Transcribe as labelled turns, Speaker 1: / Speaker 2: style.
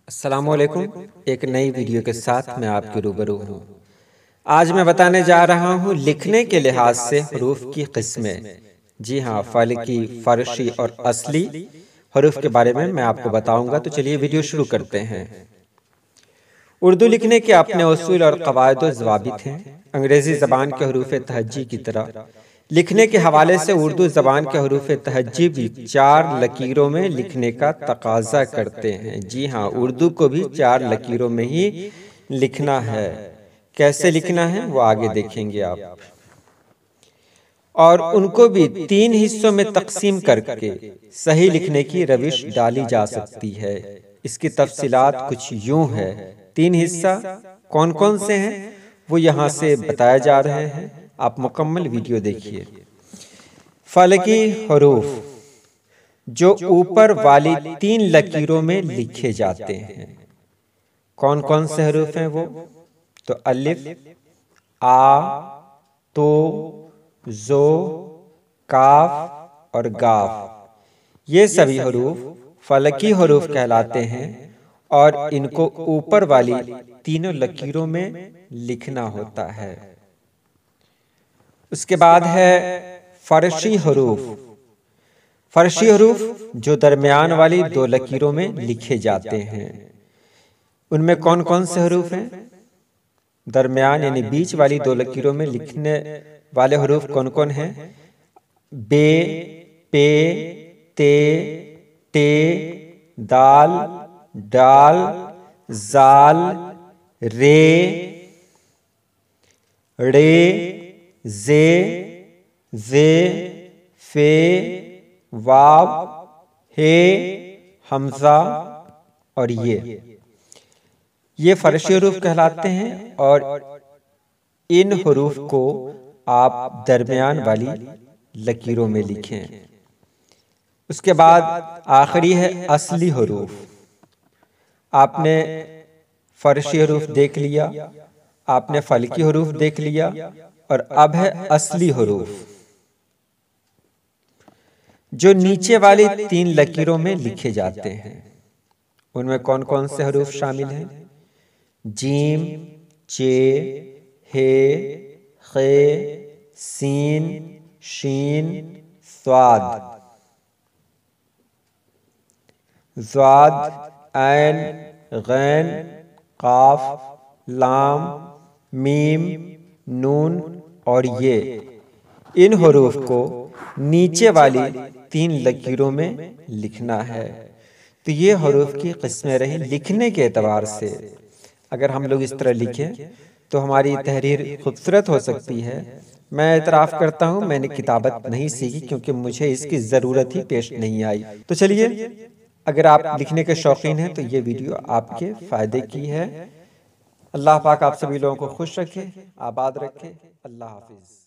Speaker 1: अस्सलामुअलैकुम। एक नई वीडियो के साथ मैं आपके रूबरू हूँ। आज मैं बताने जा रहा हूँ लिखने के लिहाज से हरूफ की किस्में। जी हाँ, फलकी, फरशी और असली हरूफ के बारे में मैं आपको बताऊंगा। तो चलिए वीडियो शुरू करते हैं। उर्दू लिखने के अपने उसूल और कवायद व ज़वाबित हैं। अंग्रेज़ी ज़बान के हरूफ तहज्जी की तरह लिखने के हवाले से उर्दू ज़बान के हरूफ तहज्जी भी 4 लकीरों में लिखने का तकाजा करते हैं। जी हाँ, उर्दू को भी 4 लकीरों में ही लिखना है। कैसे लिखना है वो आगे देखेंगे आप। और उनको भी 3 हिस्सों में तकसीम करके सही लिखने की रविश डाली जा सकती है। इसकी तफसीलात कुछ यूं है। 3 हिस्सा कौन कौन से हैं वो यहाँ से बताए जा रहे हैं। आप मुकम्मल वीडियो देखिए। फलकी हरूफ जो ऊपर वाली 3 लकीरों में लिखे जाते हैं। कौन कौन से हरूफ हैं वो? तो अलिफ, आ, तो, जो, काफ और गाफ, ये सभी हरूफ फलकी हरूफ कहलाते हैं और इनको ऊपर वाली तीनों लकीरों में लिखना होता है। उसके बाद है फरशी हरूफ। फरशी हरूफ जो दरमियान वाली 2 लकीरों में लिखे जाते हैं। उनमें कौन कौन से हरूफ हैं? दरमियान यानी बीच वाली 2 लकीरों में लिखने वाले हरूफ कौन कौन हैं? बे, पे, ते, टे, दाल, डाल, जाल, रे, रे, जे, फे, वाव, हे, हमजा और ये फरशी हरूफ कहलाते हैं और इन हरूफ को आप दरमियान वाली लकीरों में लिखें। उसके बाद आखिरी है असली हरूफ। आपने फरशी हरूफ देख लिया, आपने फलकी हरूफ देख लिया और अब है असली हरूफ जो नीचे वाली 3 लकीरों में लिखे जाते हैं। उनमें कौन कौन से हरूफ शामिल हैं? जीम, चे, हे, खे, सीन, शीन, स्वाद, ऐन, गैन, काफ, लाम, मीम, नून और ये। इन हरूफ को नीचे वाली 3 लकीरों में लिखना है। तो ये हरूफ की किस्में रही लिखने के एतबार से। अगर हम लोग इस तरह लिखें तो हमारी तहरीर खूबसूरत हो सकती है। मैं इतराफ़ करता हूँ मैंने किताबत नहीं सीखी क्योंकि मुझे इसकी ज़रूरत ही पेश नहीं आई। तो चलिए, अगर आप लिखने के शौकीन हैं तो ये वीडियो आपके फ़ायदे की है। अल्लाह पाक आप सभी लोगों को खुश रखे, आबाद रखे। अल्लाह हाफिज़।